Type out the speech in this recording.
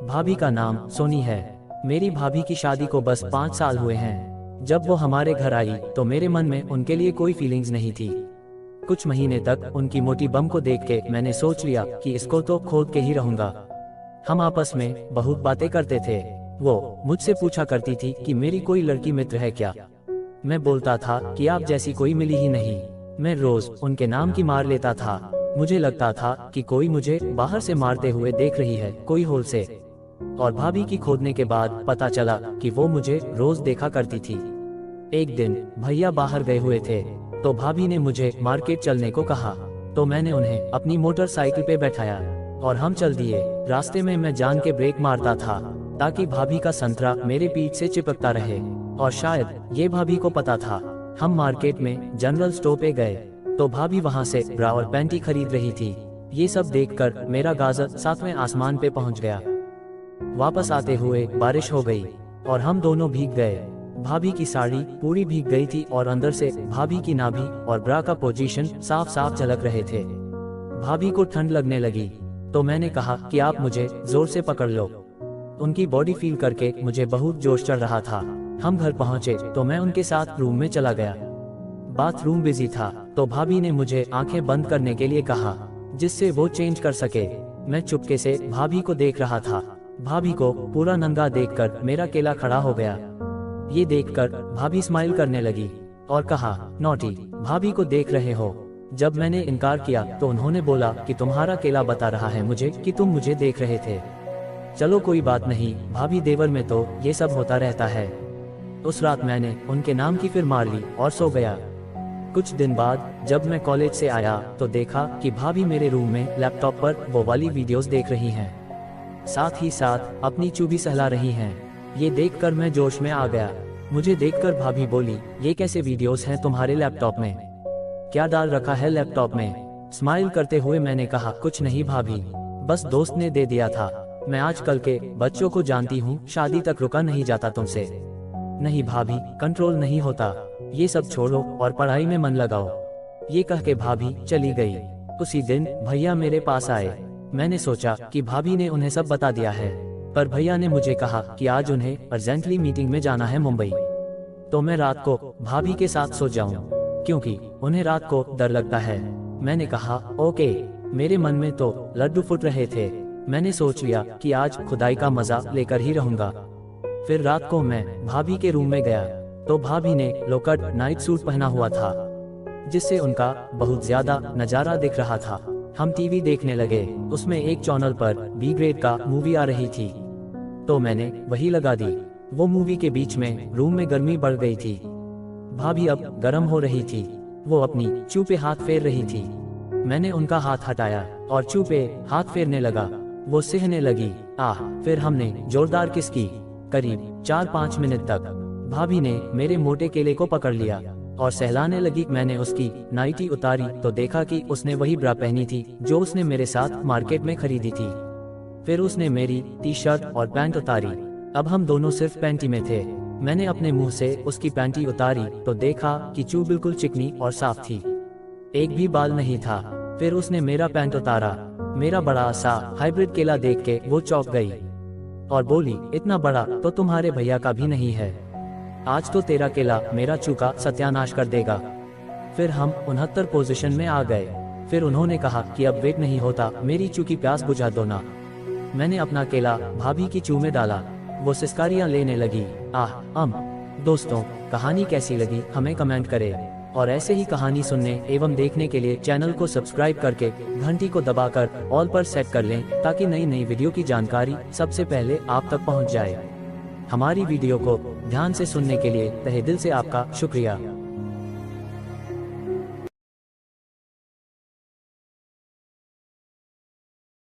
भाभी का नाम सोनी है। मेरी भाभी की शादी को बस 5 साल हुए हैं। जब वो हमारे घर आई तो मेरे मन में उनके लिए कोई फीलिंग्स नहीं थी। कुछ महीने तक उनकी मोटी बम को देख के मैंने सोच लिया कि इसको तो खोद के ही रहूंगा। हम आपस में बहुत बातें करते थे। वो मुझसे पूछा करती थी कि मेरी कोई लड़की मित्र है क्या। मैं बोलता था कि आप जैसी कोई मिली ही नहीं। मैं रोज उनके नाम की मार लेता था। मुझे लगता था कि कोई मुझे बाहर से मारते हुए देख रही है, कोई होल से। और भाभी की खोदने के बाद पता चला कि वो मुझे रोज देखा करती थी। एक दिन भैया बाहर गए हुए थे तो भाभी ने मुझे मार्केट चलने को कहा, तो मैंने उन्हें अपनी मोटरसाइकिल पे बैठाया और हम चल दिए। रास्ते में मैं जान के ब्रेक मारता था ताकि भाभी का संतरा मेरे पीठ से चिपकता रहे, और शायद ये भाभी को पता था। हम मार्केट में जनरल स्टोर पे गए तो भाभी वहाँ से ब्रा और पैंटी खरीद रही थी। ये सब देखकर मेरा गाजर 7वें आसमान पे पहुँच गया। वापस आते हुए बारिश हो गई और हम दोनों भीग गए। भाभी की साड़ी पूरी भीग गई थी और अंदर से भाभी की नाभि और ब्रा का पोजीशन साफ साफ झलक रहे थे। भाभी को ठंड लगने लगी तो मैंने कहा कि आप मुझे जोर से पकड़ लो। उनकी बॉडी फील करके मुझे बहुत जोश चढ़ रहा था। हम घर पहुंचे तो मैं उनके साथ रूम में चला गया। बाथरूम बिजी था तो भाभी ने मुझे आंखें बंद करने के लिए कहा जिससे वो चेंज कर सके। मैं चुपके से भाभी को देख रहा था। भाभी को पूरा नंगा देखकर मेरा केला खड़ा हो गया। ये देखकर भाभी स्माइल करने लगी और कहा, नॉटी, भाभी को देख रहे हो। जब मैंने इनकार किया तो उन्होंने बोला कि तुम्हारा केला बता रहा है मुझे कि तुम मुझे देख रहे थे। चलो कोई बात नहीं, भाभी देवर में तो ये सब होता रहता है। उस रात मैंने उनके नाम की फिर मार ली और सो गया। कुछ दिन बाद जब मैं कॉलेज से आया तो देखा कि भाभी मेरे रूम में लैपटॉप पर वो वाली वीडियोस देख रही हैं, साथ ही साथ अपनी चूभी सहला रही हैं। ये देखकर मैं जोश में आ गया। मुझे देखकर भाभी बोली, ये कैसे वीडियोस हैं तुम्हारे लैपटॉप में, क्या डाल रखा है लैपटॉप में। स्माइल करते हुए मैंने कहा, कुछ नहीं भाभी, बस दोस्त ने दे दिया था। मैं आजकल के बच्चों को जानती हूँ, शादी तक रुका नहीं जाता तुमसे। नहीं भाभी, कंट्रोल नहीं होता, ये सब छोड़ो और पढ़ाई में मन लगाओ। ये कह के भाभी चली गई। उसी दिन भैया मेरे पास आए। मैंने सोचा कि भाभी ने उन्हें सब बता दिया है, पर भैया ने मुझे कहा कि आज उन्हें अर्जेंटली मीटिंग में जाना है मुंबई। तो मैं रात को भाभी के साथ सो जाऊं, क्योंकि उन्हें रात को डर लगता है। मैंने कहा ओके। मेरे मन में तो लड्डू फूट रहे थे। मैंने सोच लिया कि आज खुदाई का मजा लेकर ही रहूंगा। फिर रात को मैं भाभी के रूम में गया तो भाभी ने लोकट नाइट सूट पहना हुआ था जिससे उनका बहुत ज्यादा नजारा दिख रहा था। हम टीवी देखने लगे। उसमें एक चैनल पर बी ग्रेड का मूवी आ रही थी तो मैंने वही लगा दी। वो मूवी के बीच में रूम में गर्मी बढ़ गई थी। भाभी अब गर्म हो रही थी। वो अपनी चू पे हाथ फेर रही थी। मैंने उनका हाथ हटाया और चू पे हाथ फेरने लगा। वो सहने लगी। फिर हमने जोरदार किस की, करीब 4-5 मिनट तक। भाभी ने मेरे मोटे केले को पकड़ लिया और सहलाने लगी। मैंने उसकी नाइटी उतारी तो देखा कि उसने वही ब्रा पहनी थी जो उसने मेरे साथ मार्केट में खरीदी थी। फिर उसने मेरी टी शर्ट और पैंट उतारी। अब हम दोनों सिर्फ पैंटी में थे। मैंने अपने मुंह से उसकी पैंटी उतारी तो देखा कि चू बिल्कुल चिकनी और साफ थी, एक भी बाल नहीं था। फिर उसने मेरा पैंट उतारा। मेरा बड़ा सा हाइब्रिड केला देख के वो चौंक गई और बोली, इतना बड़ा तो तुम्हारे भैया का भी नहीं है। आज तो तेरा केला मेरा चू का सत्यानाश कर देगा। फिर हम 69 पोजीशन में आ गए। फिर उन्होंने कहा कि अब वेट नहीं होता, मेरी चू की प्यास बुझा दो ना। मैंने अपना केला भाभी की चू में डाला। वो सिसकारियां लेने लगी। दोस्तों, कहानी कैसी लगी हमें कमेंट करें, और ऐसे ही कहानी सुनने एवं देखने के लिए चैनल को सब्सक्राइब करके घंटी को दबाकर ऑल पर सेट कर लें ताकि नई नई वीडियो की जानकारी सबसे पहले आप तक पहुंच जाए। हमारी वीडियो को ध्यान से सुनने के लिए तहे दिल से आपका शुक्रिया।